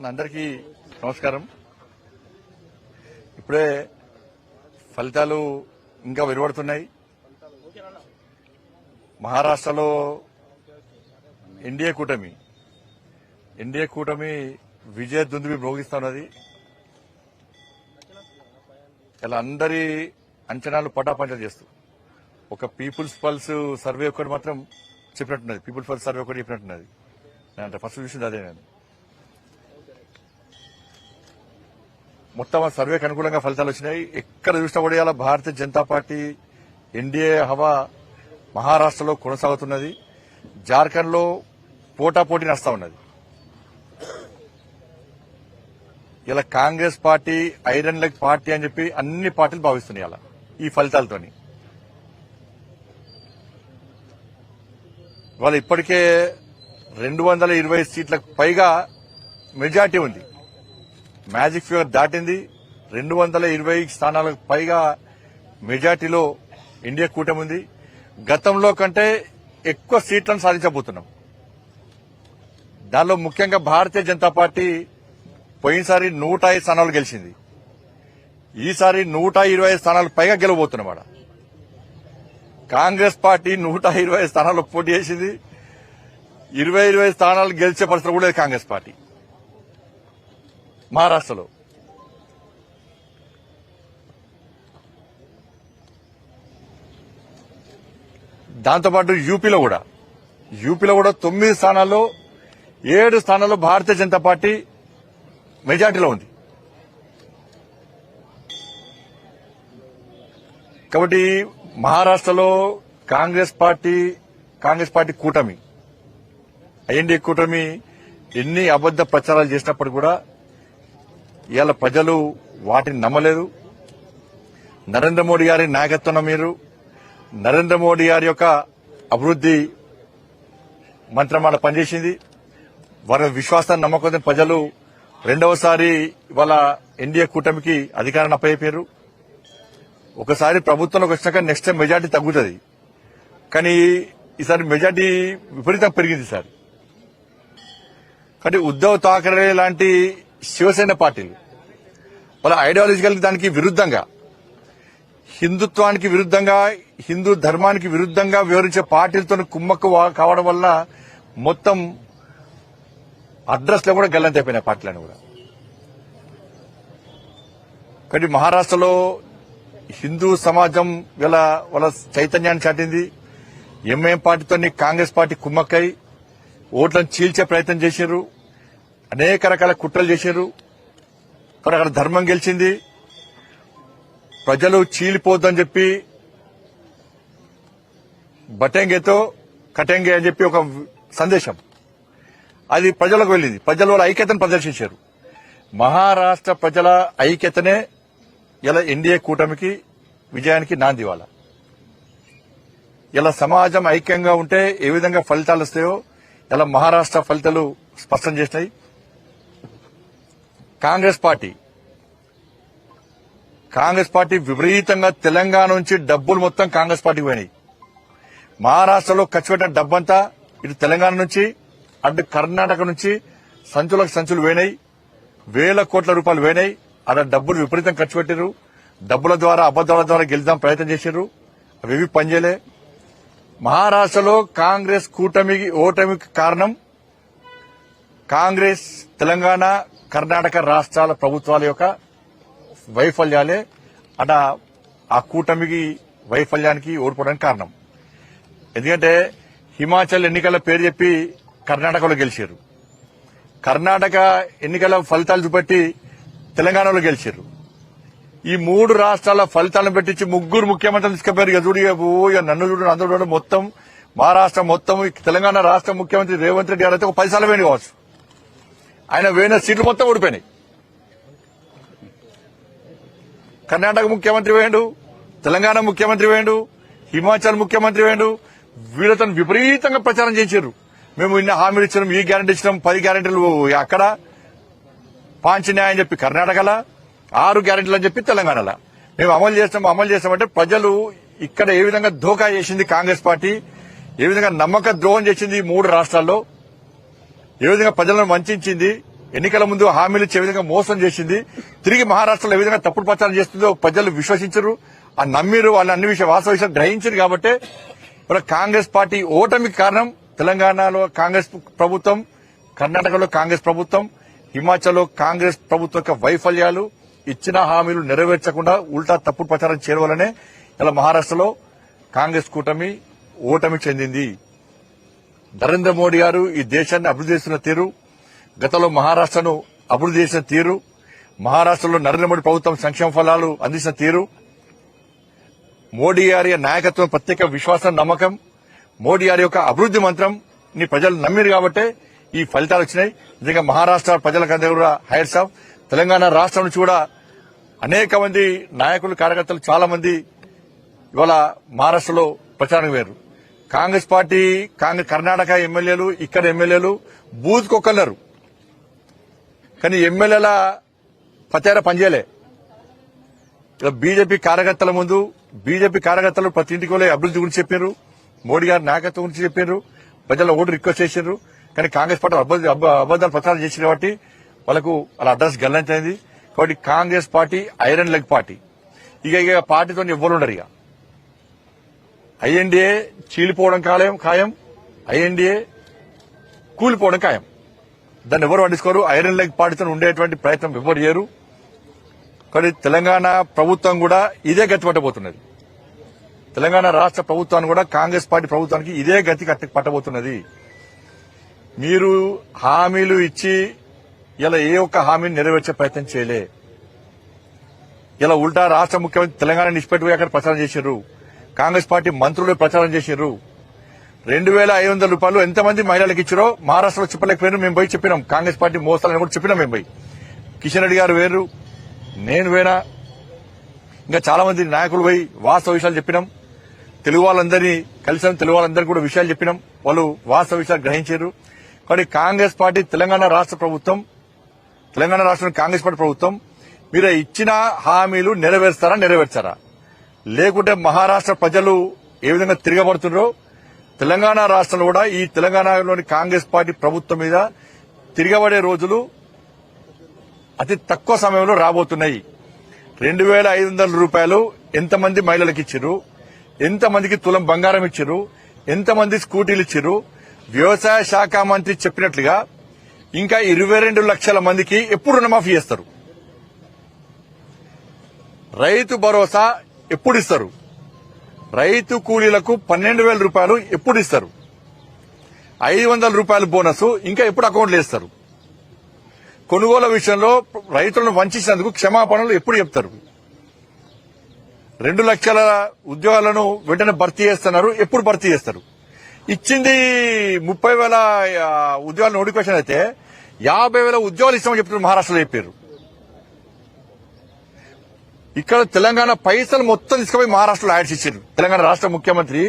అందరికీ నమస్కారం. ఇప్పుడే ఫలితాలు ఇంకా వెలువడుతున్నాయి. మహారాష్ట్రలో ఎన్డీఏ కూటమి విజయ దుందుబి మ్రోగిస్తున్నది. ఇలా అందరి అంచనాలు పటాపంచలు చేస్తూ ఒక పీపుల్స్ పల్స్ సర్వే ఒకటి మాత్రం చెప్పినట్టున్నది. పీపుల్స్ పల్స్ సర్వే ఒకటి చెప్పినట్టున్నది. అంటే ఫస్ట్ చూసింది అదే. నేను మొత్తం ఆ సర్వేకి అనుకూలంగా ఫలితాలు వచ్చినాయి. ఎక్కడ చూసినా కూడా ఇలా భారతీయ జనతా పార్టీ ఎన్డీఏ హవా మహారాష్ట్రలో కొనసాగుతున్నది. జార్ఖండ్ లో పోటాపోటీ నడుస్తా ఉన్నది. ఇలా Congress party iron leg party అని చెప్పి అన్ని పార్టీలు భావిస్తున్నాయి అలా ఈ ఫలితాలతోని. వాళ్ళు ఇప్పటికే 220 సీట్లకు పైగా మెజార్టీ ఉంది. మ్యాజిక్ ఫిగర్ దాటింది. 220 స్థానాలకు పైగా మెజార్టీలో ఇండియా కూటమి ఉంది. గతంలో కంటే ఎక్కువ సీట్లను సాధించబోతున్నాం. దానిలో ముఖ్యంగా భారతీయ జనతా పార్టీ పోయినసారి 105 స్థానాలు గెలిచింది. ఈసారి 125 స్థానాలు పైగా గెలవబోతున్నమాట. కాంగ్రెస్ పార్టీ 120 స్థానాల్లో పోటీ చేసింది. 20 స్థానాలు గెలిచే పరిస్థితి కూడా లేదు కాంగ్రెస్ పార్టీ మహారాష్ట్రలో. దాంతోపాటు యూపీలో కూడా 9 స్థానాల్లో 7 స్థానాల్లో భారతీయ జనతా పార్టీ మెజార్టీలో ఉంది. కాబట్టి మహారాష్ట్రలో కాంగ్రెస్ పార్టీ కూటమి ఎన్డీఏ కూటమి ఎన్ని అబద్ద ప్రచారాలు చేసినప్పుడు కూడా ఇవాళ ప్రజలు వాటిని నమ్మలేదు. నరేంద్ర మోడీ గారి నాయకత్వం మీరు నరేంద్ర మోడీ గారి యొక్క అభివృద్ది మంత్రమాల పనిచేసింది. వారి విశ్వాసాన్ని నమ్మకం ప్రజలు రెండవసారి ఇవాళ ఎన్డీఏ కూటమికి అధికారాన్ని అప్పయ్యారు. ఒకసారి ప్రభుత్వంలోకి వచ్చినాక నెక్స్ట్ టైం మెజార్టీ తగ్గుతుంది. కానీ ఈసారి మెజార్టీ విపరీతంగా పెరిగింది సార్. కానీ ఉద్దవ్ ఠాకరే లాంటి శివసేన పార్టీలు వాళ్ళ ఐడియాలజికల్ దానికి విరుద్దంగా, హిందుత్వానికి విరుద్దంగా, హిందూ ధర్మానికి విరుద్దంగా వివరించే పార్టీలతో కుమ్మక్కు కావడం వల్ల మొత్తం అడ్రస్ లో కూడా గల్లంతైపోయినాయి పార్టీలను కూడా. కానీ మహారాష్ట్రలో హిందూ సమాజం వాళ్ళ చైతన్యాన్ని చాటింది. ఎంఐఎం పార్టీతో కాంగ్రెస్ పార్టీ కుమ్మక్కై ఓట్లను చీల్చే ప్రయత్నం చేశారు. అనేక రకాల కుట్రలు చేశారు. అక్కడ ధర్మం గెలిచింది. ప్రజలు చీలిపోద్దని చెప్పి బటెంగేతో కటెంగే అని చెప్పి ఒక సందేశం అది ప్రజలకు వెళ్ళింది. ప్రజలు వాళ్ళ ఐక్యతను ప్రదర్శించారు. మహారాష్ట్ర ప్రజల ఐక్యతనే ఇలా ఎన్డీఏ కూటమికి విజయానికి నాంది. వాళ్ళ ఇలా సమాజం ఐక్యంగా ఉంటే ఏ విధంగా ఫలితాలు వస్తాయో ఇలా మహారాష్ట్ర ఫలితాలు స్పష్టం చేస్తాయి. కాంగ్రెస్ పార్టీ విపరీతంగా తెలంగాణ నుంచి డబ్బులు మొత్తం కాంగ్రెస్ పార్టీకి పోయినాయి. మహారాష్ట్రలో ఖర్చు పెట్టిన డబ్బంతా ఇటు తెలంగాణ నుంచి అటు కర్ణాటక నుంచి సంచులు పోయినాయి. 1,000 కోట్ల రూపాయలు పోయినాయి. అలా డబ్బులు విపరీతం ఖర్చు పెట్టారు. డబ్బుల ద్వారా అబద్దాల ద్వారా గెలుద్దాం ప్రయత్నం చేశారు. అవి పనిచేయలే. మహారాష్ట్రలో కాంగ్రెస్ కూటమికి ఓటమికి కారణం కాంగ్రెస్ తెలంగాణ కర్ణాటక రాష్ట్రాల ప్రభుత్వాల యొక్క వైఫల్యాలే. ఆ కూటమికి వైఫల్యానికి ఓడిపోవడానికి కారణం. ఎందుకంటే హిమాచల్ ఎన్నికల పేరు చెప్పి కర్ణాటకలో గెలిచారు. కర్ణాటక ఎన్నికల ఫలితాలు చూపెట్టి తెలంగాణలో గెలిచారు. ఈ 3 రాష్ట్రాల ఫలితాలను పెట్టించి 3 ముఖ్యమంత్రులు తీసుకుపోయారు. ఇక చూడు, నన్ను చూడు, అందరూ చూడు, మొత్తం మహారాష్ట్ర మొత్తం తెలంగాణ రాష్ట్ర ముఖ్యమంత్రి రేవంత్ రెడ్డి గారు అయితే ఒక 10 సార్లు వేయండి కావచ్చు. ఆయన వేయిన సీట్లు మొత్తం ఓడిపోయినాయి. కర్ణాటక ముఖ్యమంత్రి వేయండు, తెలంగాణ ముఖ్యమంత్రి వేయండు, హిమాచల్ ముఖ్యమంత్రి వేయండు. వీళ్ళతో విపరీతంగా ప్రచారం చేశారు. మేము ఇన్ని హామీలు ఇచ్చినాం, ఈ గ్యారెంటీ ఇచ్చినాం, 10 గ్యారెంటీలు అక్కడ, 5 న్యాయం చెప్పి కర్ణాటకలా, 6 గ్యారెంటీలు అని చెప్పి తెలంగాణలో మేము అమలు చేస్తామంటే ప్రజలు ఇక్కడ ఏ విధంగా ధోకా చేసింది కాంగ్రెస్ పార్టీ, ఏ విధంగా నమ్మక ద్రోహం చేసింది 3 రాష్ట్రాల్లో, ఏ విధంగా ప్రజలను వంచింది, ఎన్నికల ముందు హామీలు ఇచ్చే విధంగా మోసం చేసింది. తిరిగి మహారాష్ట్రలో ఏ విధంగా తప్పుడు ప్రచారం చేస్తుందో ప్రజలు విశ్వసించరు, ఆ నమ్మిరు, వాళ్ళు అన్ని వాస్తవ విషయాలు గ్రహించారు. కాబట్టి ఇప్పుడు కాంగ్రెస్ పార్టీ ఓటమికి కారణం తెలంగాణలో కాంగ్రెస్ ప్రభుత్వం, కర్ణాటకలో కాంగ్రెస్ ప్రభుత్వం, హిమాచల్లో కాంగ్రెస్ ప్రభుత్వం యొక్క వైఫల్యాలు, ఇచ్చిన హామీలు నెరవేర్చకుండా ఉల్టా తప్పుడు ప్రచారం చేయడం వల్లనే ఇలా మహారాష్ట్రలో కాంగ్రెస్ కూటమి ఓటమి చెందింది. నరేంద్ర మోడీ గారు ఈ దేశాన్ని అభివృద్ధి చేస్తున్న తీరు, గతంలో మహారాష్ట్రను అభివృద్ధి చేసిన తీరు, మహారాష్ట్రలో నరేంద్ర మోడీ ప్రభుత్వం సంక్షేమ ఫలాలు అందించిన తీరు, మోడీ గారి నాయకత్వం ప్రత్యేక విశ్వాసం, నమ్మకం, మోడీ గారి యొక్క అభివృద్ధి మంత్రం ని ప్రజలు నమ్మిరు కాబట్టే ఈ ఫలితాలు వచ్చినాయి. నిజంగా మహారాష్ట్ర ప్రజలకందరూ కూడా హైట్స్ ఆఫ్. తెలంగాణ రాష్ట్రం నుంచి కూడా అనేక మంది నాయకులు, కార్యకర్తలు చాలా మంది ఇవాళ మహారాష్ట్రలో ప్రచారం వేరు. కాంగ్రెస్ పార్టీ కర్ణాటక ఎమ్మెల్యేలు, ఇక్కడ ఎమ్మెల్యేలు బూత్కొక్కన్నారు, కానీ ఎమ్మెల్యేల ప్రచారం పనిచేయలే. బీజేపీ కార్యకర్తల ముందు బీజేపీ కార్యకర్తలు ప్రతి ఇంటికి వెళ్ళి అభివృద్ధి గురించి చెప్పారు, మోడీ గారి నాయకత్వం గురించి చెప్పారు, ప్రజల ఓటు రిక్వెస్ట్ చేశారు. కానీ కాంగ్రెస్ పార్టీ అబద్దాలు ప్రచారం చేసిన కాబట్టి వాళ్ళకు వాళ్ళ అడ్రస్ గల్లంతైంది. కాబట్టి Congress party iron leg party. ఇక పార్టీతో ఎవ్వరు ఉండరు. ఇక ఐఎన్డీఏ చీలిపోవడం ఖాయం, ఐఎన్డీఏ కూలిపోవడం ఖాయం. దాన్ని ఎవరు పట్టించుకోరు. ఐరన్ లెగ్ పార్టీతో ఉండేటువంటి ప్రయత్నం ఎవరు చేయరు. కానీ తెలంగాణ ప్రభుత్వం కూడా ఇదే గతి పట్టబోతున్నది. తెలంగాణ రాష్ట్ర ప్రభుత్వాన్ని కూడా కాంగ్రెస్ పార్టీ ప్రభుత్వానికి ఇదే గతి పట్టబోతున్నది. మీరు హామీలు ఇచ్చి ఇలా ఏ ఒక్క హామీని నెరవేర్చే ప్రయత్నం చేయలే. ఇలా ఉల్టా రాష్ట్ర ముఖ్యమంత్రి తెలంగాణ నిష్పెట్టుగా అక్కడ ప్రచారం చేశారు. కాంగ్రెస్ పార్టీ మంత్రులు ప్రచారం చేశారు. 2,500 రూపాయలు ఎంతమంది మహిళలకు ఇచ్చారో మహారాష్ట్రలో చెప్పలేకపోయారు. మేము పోయి చెప్పినాం. కాంగ్రెస్ పార్టీ మోసాలని కూడా చెప్పినాం. మేము పోయి కిషన్ రెడ్డి గారు వేరు, నేను వేనా, ఇంకా చాలా మంది నాయకులు పోయి వాస్తవ విషయాలు చెప్పినాం. తెలుగు వాళ్ళందరినీ కలిసాం, తెలుగు వాళ్ళందరికీ కూడా విషయాలు చెప్పినాం. వాళ్ళు వాస్తవ విషయాలు గ్రహించారు. కానీ కాంగ్రెస్ పార్టీ తెలంగాణ రాష్ట్ర ప్రభుత్వం, తెలంగాణ రాష్ట్రం కాంగ్రెస్ పార్టీ ప్రభుత్వం మీరు ఇచ్చిన హామీలు నెరవేర్చారా? లేకుంటే మహారాష్ట్ర ప్రజలు ఏ విధంగా తిరగబడుతున్నారో తెలంగాణ రాష్ట్రంలో కూడా ఈ తెలంగాణలోని కాంగ్రెస్ పార్టీ ప్రభుత్వం మీద తిరగబడే రోజులు అతి తక్కువ సమయంలో రాబోతున్నాయి. 2,500 రూపాయలు ఎంతమంది మహిళలకు ఇచ్చారు, ఎంతమందికి తులం బంగారం ఇచ్చారు, ఎంతమంది స్కూటీలు ఇచ్చారు? వ్యవసాయ శాఖ మంత్రి చెప్పినట్లుగా ఇంకా 22 లక్షల మందికి ఎప్పుడు రుణమాఫీ చేస్తారు? రైతు భరోసా ఎప్పుడు ఇస్తారు? రైతు కూలీలకు 12,000 రూపాయలు ఎప్పుడు ఇస్తారు? 500 రూపాయల బోనస్ ఇంకా ఎప్పుడు అకౌంట్లో వేస్తారు? కొనుగోలు విషయంలో రైతులను వంచినందుకు క్షమాపణలు ఎప్పుడు చెప్తారు? 2 లక్షల ఉద్యోగాలను వెంటనే భర్తీ చేస్తున్నారు, ఎప్పుడు భర్తీ చేస్తారు? ఇచ్చింది 30,000 ఉద్యోగాల నోటిఫికేషన్ అయితే 50,000 ఉద్యోగాలు ఇస్తామని చెప్తున్నారు. మహారాష్ట్రలో చెప్పారు. ఇక్కడ తెలంగాణ పైసలు మొత్తం తీసుకుపోయి మహారాష్ట్రలో యాడ్స్ ఇచ్చారు. తెలంగాణ రాష్ట్ర ముఖ్యమంత్రి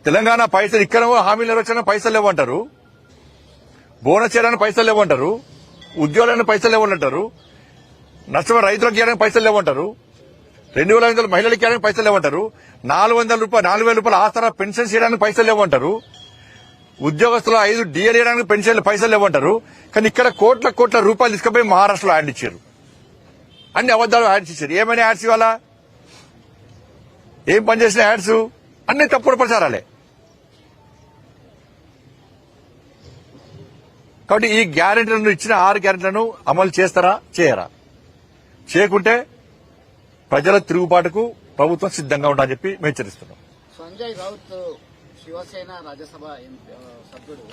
తెలంగాణ పైసలు ఇక్కడ హామీలు నెరవేర్చడానికి పైసలు లేవంటారు, బోనస్ చేయడానికి పైసలు లేవంటారు, ఉద్యోగాలకు పైసలు లేవంటారు, నష్టమైన రైతులకు ఇవ్వడానికి పైసలు లేవంటారు, 2,500 మహిళలకు ఇవ్వడానికి పైసలు లేవంటారు, 4,000 రూపాయల ఆసరా పెన్షన్ చేయడానికి పైసలు లేవంటారు, ఉద్యోగస్తుల 5 డిఎల్ చేయడానికి పెన్షన్ పైసలు లేవంటారు. కానీ ఇక్కడ కోట్ల రూపాయలు తీసుకుపోయి మహారాష్ట్రలో యాడ్ ఇచ్చారు. అన్ని అబద్దాలు యాడ్స్ ఇచ్చారు. ఏమైనా యాడ్స్ ఇవాళ ఏం పనిచేసిన యాడ్స్ అన్ని తప్పుడు ప్రచారాలే. కాబట్టి ఈ గ్యారెంటీలను ఇచ్చిన 6 గ్యారెంటీలను అమలు చేస్తారా, చేయరా? చేయకుంటే ప్రజల తిరుగుబాటుకు ప్రభుత్వం సిద్ధంగా ఉండాలని చెప్పి మేము హెచ్చరిస్తున్నాం. సంజయ్ రౌత్ శివసేన రాజ్యసభ సభ్యుడు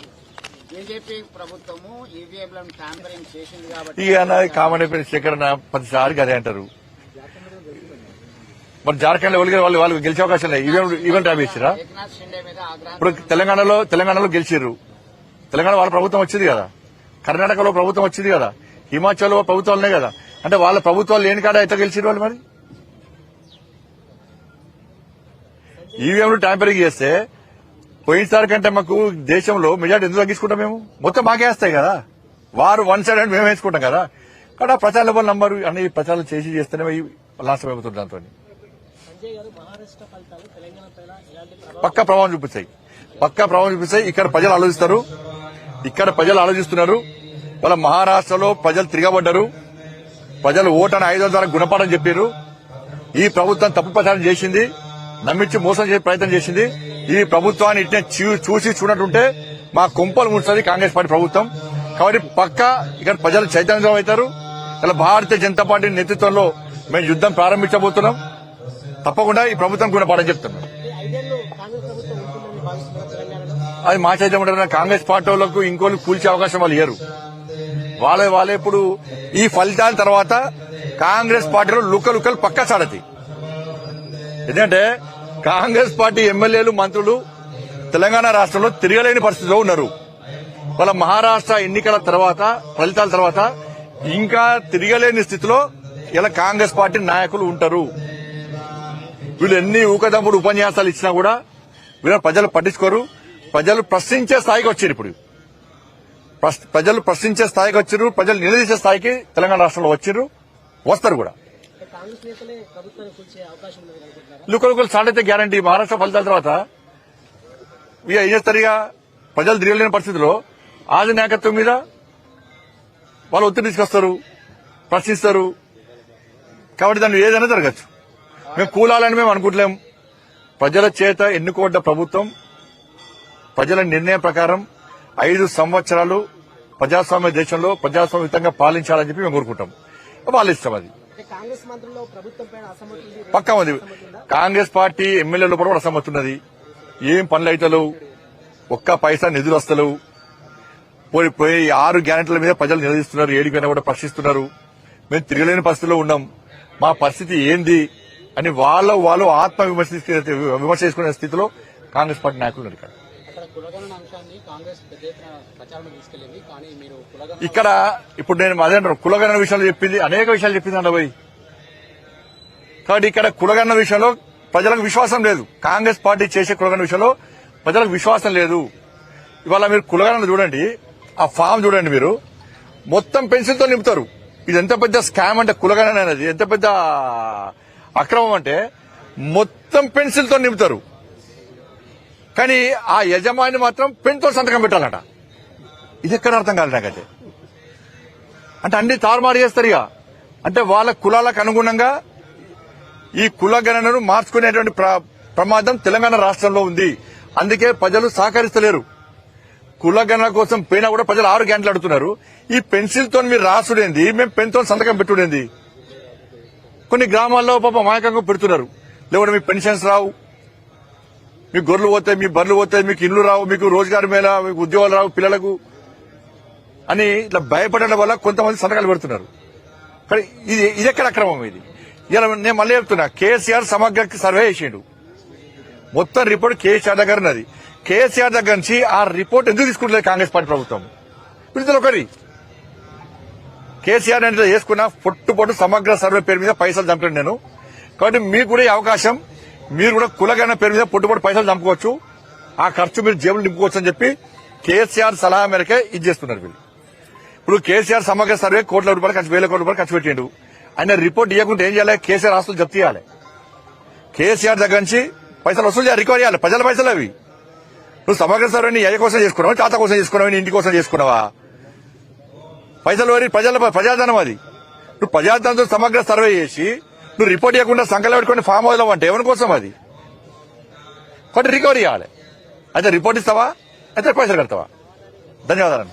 బీజేపీ ప్రభుత్వము ఈవీఎంలను ట్యాంపరింగ్ చేసింది కాబట్టి ఇక కామన్ అయిపోయిన శేఖరణ ప్రతిసారి అదే అంటారు. మరి జార్ఖండ్ లో వాళ్ళు గెలిచే అవకాశం లేదు. ఈవెంట్ ట్యాప్ చేసిరా? ఏకనాథ్ షిండే మీద ఇప్పుడు తెలంగాణలో గెలిచిర్రు. తెలంగాణ వాళ్ళ ప్రభుత్వం వచ్చింది కదా, కర్ణాటకలో ప్రభుత్వం వచ్చింది కదా, హిమాచల్లో ప్రభుత్వాలు ఉన్నాయి కదా. అంటే వాళ్ళ ప్రభుత్వాలు లేని కాడ ఎట్లా గెలిచిరు వాళ్ళు? మరి ఈవీఎంలు ట్యాంపరింగ్ చేస్తే పోయినసారి కంటే మాకు దేశంలో మెజార్టీ ఎందుకు తగ్గించుకుంటాం? మేము మొత్తం మాకే వేస్తాయి కదా. వారు 1 సైడ్ అంటే మేము వేసుకుంటాం కదా. కాబట్టి ప్రచార లెవెల్ నంబరు అన్ని ప్రచారం చేస్తేనే లాస్ట్ అయిపోతుంది. దాంతో పక్కా ప్రభావం చూపిస్తాయి. ఇక్కడ ప్రజలు ఆలోచిస్తున్నారు. వాళ్ళ మహారాష్ట్రలో ప్రజలు తిరగబడ్డారు. ప్రజలు ఓటని 500 ద్వారా గుణపాఠం చెప్పారు. ఈ ప్రభుత్వం తప్పు ప్రచారం చేసింది, నమ్మించి మోసం చేసే ప్రయత్నం చేసింది. ఈ ప్రభుత్వాన్ని ఇట్నే చూసి చూడటుంటే మా కుంపలు ముంచుతుంది కాంగ్రెస్ పార్టీ ప్రభుత్వం. కాబట్టి పక్కా ఇక్కడ ప్రజలు చైతన్యం అవుతారు. ఇలా భారతీయ జనతా పార్టీ నేతృత్వంలో మేము యుద్దం ప్రారంభించబోతున్నాం. తప్పకుండా ఈ ప్రభుత్వం గుణపాఠం చెప్తున్నాం. అది మా చైతన్యం ఉంటుంది. కాంగ్రెస్ పార్టీ వాళ్ళకు ఇంకోళ్ళు కూల్చే అవకాశం వాళ్ళు ఇయ్యరు. వాళ్ళే ఇప్పుడు ఈ ఫలితాల తర్వాత కాంగ్రెస్ పార్టీలో లుక్కలు పక్కా చాడతాయి. ఎందుకంటే కాంగ్రెస్ పార్టీ ఎమ్మెల్యేలు మంత్రులు తెలంగాణ రాష్ట్రంలో తిరగలేని పరిస్థితిలో ఉన్నారు. వాళ్ళ మహారాష్ట్ర ఎన్నికల తర్వాత ఫలితాల తర్వాత ఇంకా తిరగలేని స్థితిలో ఇలా కాంగ్రెస్ పార్టీ నాయకులు ఉంటారు. వీళ్ళు ఎన్ని ఊకదమ్ముడు ఉపన్యాసాలు ఇచ్చినా కూడా వీళ్ళ ప్రజలు పట్టించుకోరు. ప్రజలు ప్రశ్నించే స్థాయికి వచ్చారు. ఇప్పుడు ప్రజలు ప్రశ్నించే స్థాయికి వచ్చారు. ప్రజలు నిలదీసే స్థాయికి తెలంగాణ రాష్ట్రంలో వచ్చారు, వస్తారు కూడా. లుకలు స్టార్ట్ అయితే గ్యారంటీ. మహారాష్ట్ర ఫలితాల తర్వాత ఇక ఏం చేస్తారు? ఇక ప్రజలు తిరగలేని పరిస్థితిలో ఆది నాయకత్వం మీద వాళ్ళు ఒత్తిడి తీసుకొస్తారు, ప్రశ్నిస్తారు. కాబట్టి దాన్ని ఏదైనా జరగచ్చు. మేము కూలాలని మేము అనుకుంటలేం. ప్రజల చేత ఎన్నుకోబడ్డ ప్రభుత్వం ప్రజల నిర్ణయం ప్రకారం 5 సంవత్సరాలు ప్రజాస్వామ్య దేశంలో ప్రజాస్వామ్యయుతంగా పాలించాలని చెప్పి మేము కోరుకుంటాం. వాళ్ళు ఇష్టం. అది పక్కా ఉంది. కాంగ్రెస్ పార్టీ ఎమ్మెల్యేల కూడా అసమ్మతి ఉన్నది. ఏం పనులు అవుతలేవు, ఒక్క పైసా నిధులు వస్తలేవు. పోయి 6 గ్యారెంటీల మీద ప్రజలు నిలదీస్తున్నారు, 7 కూడా ప్రశ్నిస్తున్నారు. మేము తిరగలేని పరిస్థితిలో ఉన్నాం, మా పరిస్థితి ఏంది అని వాళ్ళు ఆత్మ విమర్శ చేసుకునే స్థితిలో కాంగ్రెస్ పార్టీ నాయకులు ఉన్నారు. ఇక్కడ ఇప్పుడు నేను అదే అంటాను, కులగణన విషయంలో చెప్పింది అనేక విషయాలు చెప్పింది అండి పోయి. కాబట్టి ఇక్కడ కులగణన విషయంలో ప్రజలకు విశ్వాసం లేదు. కాంగ్రెస్ పార్టీ చేసే కులగణన విషయంలో ప్రజలకు విశ్వాసం లేదు. ఇవాళ మీరు కులగణన చూడండి, ఆ ఫామ్ చూడండి, మీరు మొత్తం పెన్సిల్తో నింపుతారు. ఇది ఎంత పెద్ద స్కామ్ అంటే కులగణన అనేది ఎంత పెద్ద అక్రమం అంటే మొత్తం పెన్సిల్తో నింపుతారు. కానీ ఆ యజమాని మాత్రం పెన్తో సంతకం పెట్టాలట. ఇది ఎక్కడ అర్థం కాదు నాకైతే. అంటే అన్ని తారుమారు చేస్తారు. ఇక అంటే వాళ్ళ కులాలకు అనుగుణంగా ఈ కుల గణనను మార్చుకునేటువంటి ప్రమాదం తెలంగాణ రాష్ట్రంలో ఉంది. అందుకే ప్రజలు సహకరిస్తలేరు. కుల గణన కోసం పోయినా కూడా ప్రజలు 6 గంటలు అడుగుతున్నారు. ఈ పెన్సిల్తో మీరు రాసుడేంది, మేము పెన్తో సంతకం పెట్టుడేంది. కొన్ని గ్రామాల్లో పాప మాయకంగా పెడుతున్నారు. లేకుంటే మీకు పెన్షన్స్ రావు, మీకు గొర్రెలు పోతాయి, మీ బర్రెలు పోతాయి, మీకు ఇండ్లు రావు, మీకు రోజుగారు మేళ, మీకు ఉద్యోగాలు రావు పిల్లలకు అని ఇట్లా భయపడడం వల్ల కొంతమంది సంతకాలు పెడుతున్నారు. కానీ ఇది ఎక్కడ అక్రమం? ఇది ఇలా నేను మళ్ళీ చెప్తున్నా, కేసీఆర్ సమగ్ర సర్వే చేసిండు. మొత్తం రిపోర్ట్ కేసీఆర్ దగ్గర ఉన్నది. కేసీఆర్ దగ్గర నుంచి ఆ రిపోర్ట్ ఎందుకు తీసుకుంటలేదు కాంగ్రెస్ పార్టీ ప్రభుత్వం? వీళ్ళతో ఒకటి కేసీఆర్ అంటే చేసుకున్న పొట్టు సమగ్ర సర్వే పేరు మీద పైసలు చంపాను నేను. కాబట్టి మీకు కూడా ఈ అవకాశం, మీరు కూడా కులగణన పేరు మీద పొట్టు పైసలు చంపుకోవచ్చు, ఆ ఖర్చు మీరు జేబులు నింపుకోవచ్చు అని చెప్పి కేసీఆర్ సలహా మేరకే ఇది చేస్తున్నారు వీళ్ళు. ఇప్పుడు కేసీఆర్ సమగ్ర సర్వే కోట్ల రూపాయలు 1,000 కోట్ల రూపాయలు ఖర్చు పెట్టిండు. ఆయన రిపోర్ట్ ఇవ్వకుంటే ఏం చేయాలి? కేసీఆర్ ఆస్తులు జప్తు చేయాలి. కేసీఆర్ దగ్గర నుంచి పైసలు వసూలు చేయాలి, రికవరీ చేయాలి. ప్రజల పైసలు అవి. నువ్వు సమగ్ర సర్వేని అయ్య కోసం చేసుకున్నావా, తాత కోసం చేసుకున్నావా, ఇంటి కోసం చేసుకున్నావా? పైసలు ప్రజాధనం అది. నువ్వు ప్రజాధనంతో సమగ్ర సర్వే చేసి నువ్వు రిపోర్ట్ ఇవ్వకుండా సంకలం పెట్టుకుని ఫామ్ హౌస్ అంటే ఎవరి కోసం అది? కాబట్టి రికవరీ చేయాలి. అయితే రిపోర్ట్ ఇస్తావా, అయితే పైసలు కడతావా? ధన్యవాదాలు.